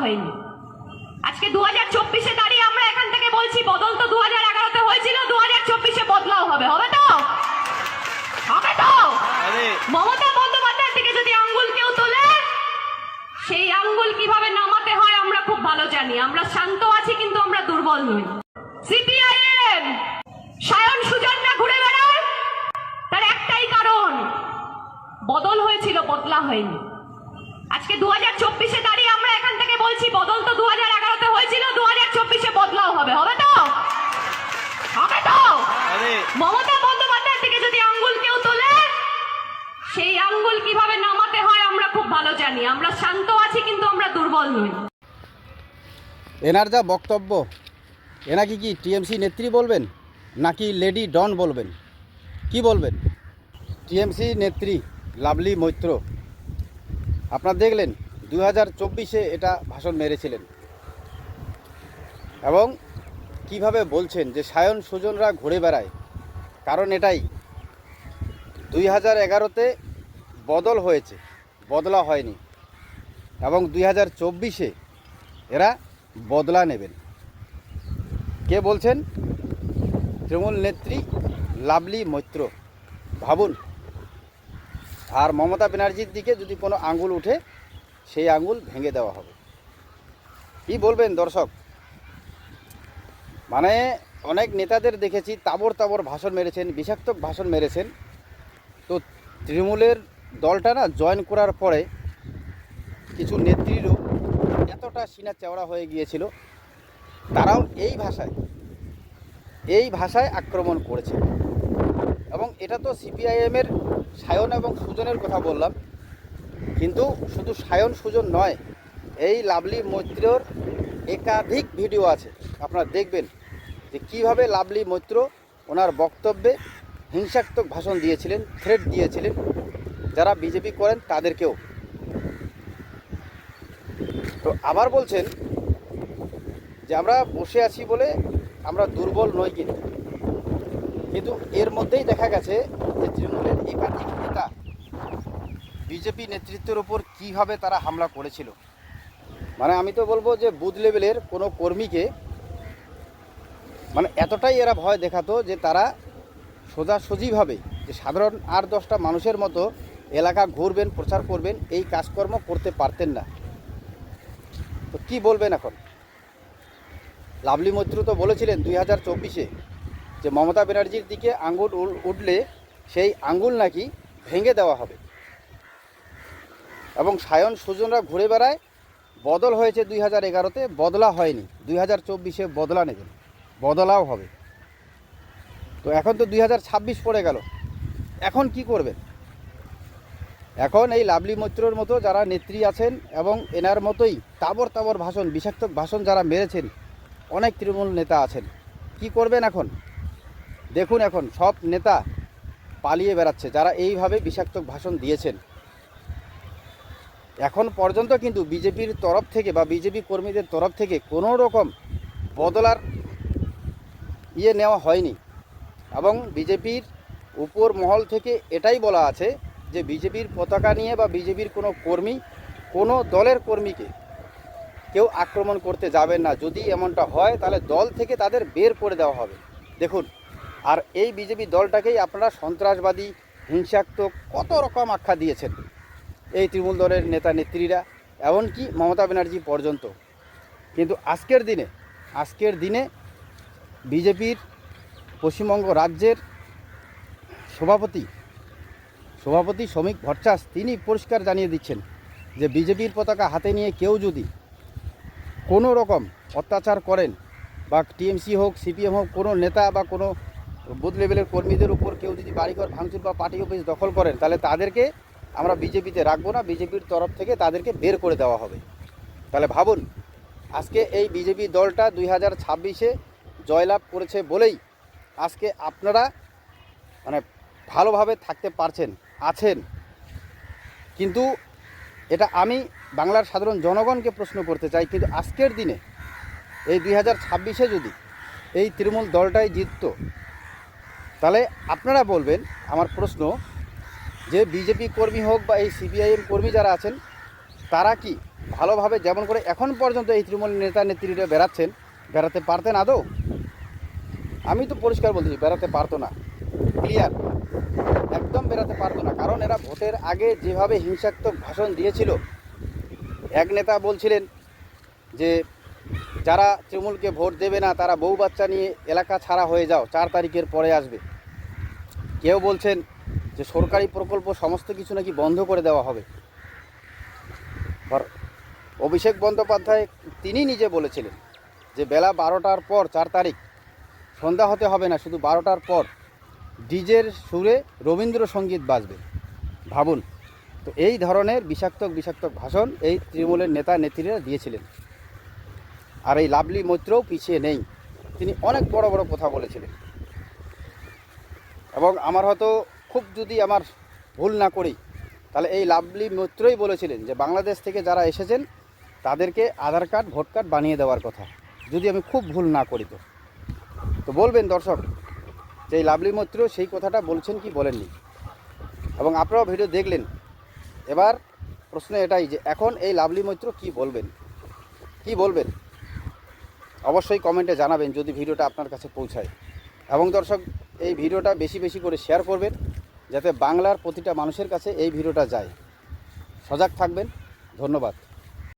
হয়নি। আজকে 2024-এ দাঁড়িয়ে আমরা এখান থেকে বলছি বদল তো 2011-তে হয়েছিল, 2024-এ বদলাও হবে। হবে তো? হবে তো? মমতা বন্দ্যোপাধ্যায়ের দিকে যদি আঙ্গুল কেউ তোলে, সেই আঙ্গুল কিভাবে নামাতে হয় আমরা খুব ভালো জানি। আমরা শান্ত আছি, কিন্তু আমরা দুর্বল নই। সিপিআইএম সায়ন সুজনরা ঘুরে বেড়ায়, তার একটাই কারণ, বদল হয়েছিল, বদলা হয়নি। আজকে 2024-এ দাঁড়িয়ে আমরা এখান থেকে বলছি বদল তো 2011-তে হয়েছিল, 2024-এ বদলাও হবে। হবে তো? হবে তো? মমতা বন্দ্যোপাধ্যায়ের দিকে যদি আঙ্গুল কেউ তোলে, সেই আঙ্গুল কিভাবে নামাতে হয় আমরা খুব ভালো জানি। আমরা শান্ত আছি, কিন্তু আমরা দুর্বল নই। এনার যা বক্তব্য, এনাকে কি টিএমসি নেত্রী বলবেন নাকি লেডি ডন বলবেন? কি বলবেন? টিএমসি নেত্রী লাভলি মৈত্র, আপনারা দেখলেন 2024-এ এটা ভাষণ মেরেছিলেন, এবং কিভাবে বলছেন যে সায়ন সুজনরা ঘুরে বেড়ায়। কারণ এটাই, 2011-তে বদল হয়েছে, বদলা হয়নি, এবং 2024-এ এরা বদলা নেবেন। কে বলছেন? তৃণমূল নেত্রী লাভলি মৈত্র। ভাবুন। আর মমতা ব্যানার্জির দিকে যদি কোনো আঙ্গুল উঠে, সেই আঙ্গুল ভেঙে দেওয়া হবে। কি বলবেন দর্শক? মানে অনেক নেতাদের দেখেছি তাবড় তাবড় ভাষণ মেরেছেন, বিষাক্ত ভাষণ মেরেছেন। তো তৃণমূলের দলটা না জয়েন করার পরে কিছু নেত্রীরও এতটা সিনা চওড়া হয়ে গিয়েছিল, তারাও এই ভাষায় আক্রমণ করেছে। এবং এটা তো সিপিআইএমের সায়ন এবং সুজনের কথা বললাম, কিন্তু শুধু সায়ন সুজন নয়, এই লাভলি মৈত্রর একাধিক ভিডিও আছে, আপনারা দেখবেন যে কীভাবে লাভলি মৈত্র ওনার বক্তব্যে হিংসাত্মক ভাষণ দিয়েছিলেন, থ্রেট দিয়েছিলেন যারা বিজেপি করেন তাদেরকেও। তো আবার বলছেন যে আমরা বসে আছি বলে আমরা দুর্বল নই, কিন্তু এর মধ্যেই দেখা গেছে যে তৃণমূলের একাধিক নেতা বিজেপি নেতৃত্বের ওপর কীভাবে তারা হামলা করেছিল। মানে আমি তো বলবো যে বুথ লেভেলের কোনো কর্মীকে মানে এতটাই এরা ভয় দেখাতো যে তারা সোজাসুজিভাবে যে সাধারণ 8-10টা মানুষের মতো এলাকা ঘুরবেন, প্রচার করবেন, এই কাজকর্ম করতে পারতেন না। তো কি বলবেন এখন? লাভলি মৈত্র তো বলেছিলেন 2024-এ যে মমতা ব্যানার্জির দিকে আঙ্গুল উঠলে সেই আঙ্গুল নাকি ভেঙে দেওয়া হবে। এবং সায়ন সুজনরা ঘুরে বেড়ায়, বদল হয়েছে 2011-তে, বদলা হয়নি, 2024-এ বদলা নেবেন, বদলাও হবে। তো এখন তো 2026 পড়ে গেল, এখন কি করবেন? এখন এই লাভলি মৈত্রর মতো যারা নেত্রী আছেন এবং এনার মতোই তাবড় তাবড় ভাষণ, বিষাক্ত ভাষণ যারা মেরেছেন, অনেক তৃণমূল নেতা আছেন, কি করবেন এখন? দেখুন এখন সব নেতা পালিয়ে বেড়াচ্ছে যারা এইভাবে বিষাক্ত ভাষণ দিয়েছেন। এখন পর্যন্ত কিন্তু বিজেপির তরফ থেকে বা বিজেপি কর্মীদের তরফ থেকে কোনো রকম বদলার নেওয়া হয়নি। এবং বিজেপির উপর মহল থেকে এটাই বলা আছে যে বিজেপির পতাকা নিয়ে বা বিজেপির কোনো কর্মী, কোনো দলের কর্মীকে কেউ আক্রমণ করতে যাবেন না। যদি এমনটা হয় তাহলে দল থেকে তাদের বের করে দেওয়া হবে। দেখুন, আর এই বিজেপি দলটাকেই আপনারা সন্ত্রাসবাদী, হিংসাত্মক কত রকম আখ্যা দিয়েছেন এই তৃণমূল দলের নেতা নেত্রীরা, এমনকি মমতা ব্যানার্জি পর্যন্ত। কিন্তু আজকের দিনে বিজেপির পশ্চিমবঙ্গ রাজ্যের সভাপতি শ্রমিক ভট্টাচ তিনি পরিষ্কার জানিয়ে দিচ্ছেন যে বিজেপির পতাকা হাতে নিয়ে কেউ যদি কোনো রকম অত্যাচার করেন, বা টিএমসি হোক, সিপিএম হোক, কোনো নেতা বা কোনো বুথ লেভেলের কর্মীদের উপর কেউ যদি বাড়িঘর ভাঙচুর বা পার্টি অফিস দখল করেন, তাহলে তাদেরকে আমরা বিজেপিতে রাখবো না, বিজেপির তরফ থেকে তাদেরকে বের করে দেওয়া হবে। তাহলে ভাবুন, আজকে এই বিজেপি দলটা 2026-এ জয়লাভ করেছে বলেই আজকে আপনারা মানে ভালোভাবে থাকতে আছেন। কিন্তু এটা আমি বাংলার সাধারণ জনগণকে প্রশ্ন করতে চাই, কিন্তু আজকের দিনে এই 2026-এ যদি এই তৃণমূল দলটাই জিতত, তাহলে আপনারা বলবেন, আমার প্রশ্ন, যে বিজেপি কর্মী হোক বা এই সিপিআইএম কর্মী যারা আছেন, তারা কি ভালোভাবে যেমন করে এখন পর্যন্ত এই তৃণমূল নেতা নেত্রীরা বেড়াচ্ছেন, বেড়াতে পারতেন আদৌ? আমি তো পরিষ্কার বলছি, বেড়াতে পারতো না, ক্লিয়ার, একদম বেড়াতে পারতো না। কারণ এরা ভোটের আগে যেভাবে হিংসাত্মক ভাষণ দিয়েছিল, এক নেতা বলছিলেন যে যারা তৃণমূলকে ভোট দেবে না তারা বউ বাচ্চা নিয়ে এলাকা ছাড়া হয়ে যাও, 4 তারিখের পরে আসবে। কেউ বলছেন যে সরকারি প্রকল্প সমস্ত কিছু নাকি বন্ধ করে দেওয়া হবে। আর অভিষেক বন্দ্যোপাধ্যায় তিনি নিজে বলেছিলেন যে বেলা 12টার পর 4 তারিখ সন্ধ্যা হতে হবে না, শুধু 12টার পর ডিজের সুরে রবীন্দ্রসঙ্গীত বাজবে। ভাবুন তো, এই ধরনের বিষাক্ত ভাষণ এই তৃণমূলের নেতা নেত্রীরা দিয়েছিলেন। আর এই লাভলি মৈত্রও পিছিয়ে নেই, তিনি অনেক বড় বড় কথা বলেছিলেন। এবং আমার হয়তো খুব যদি আমার ভুল না করি, তাহলে এই লাভলি মৈত্রই বলেছিলেন যে বাংলাদেশ থেকে যারা এসেছেন তাদেরকে আধার কার্ড ভোট কার্ড বানিয়ে দেওয়ার কথা, যদি আমি খুব ভুল না করি। তো বলবেন দর্শক যে এই লাভলি মৈত্র সেই কথাটা বলছেন কি বলেননি। এবং আপনারাও ভিডিও দেখলেন। এবার প্রশ্ন এটাই যে এখন এই লাভলি মৈত্র কি বলবেন অবশ্যই কমেন্টে জানাবেন যদি ভিডিওটা আপনার কাছে পৌঁছায়। এবং দর্শক এই ভিডিওটা বেশি বেশি করে শেয়ার করবেন যাতে বাংলার প্রতিটা মানুষের কাছে এই ভিডিওটা যায়। সজাগ থাকবেন। ধন্যবাদ।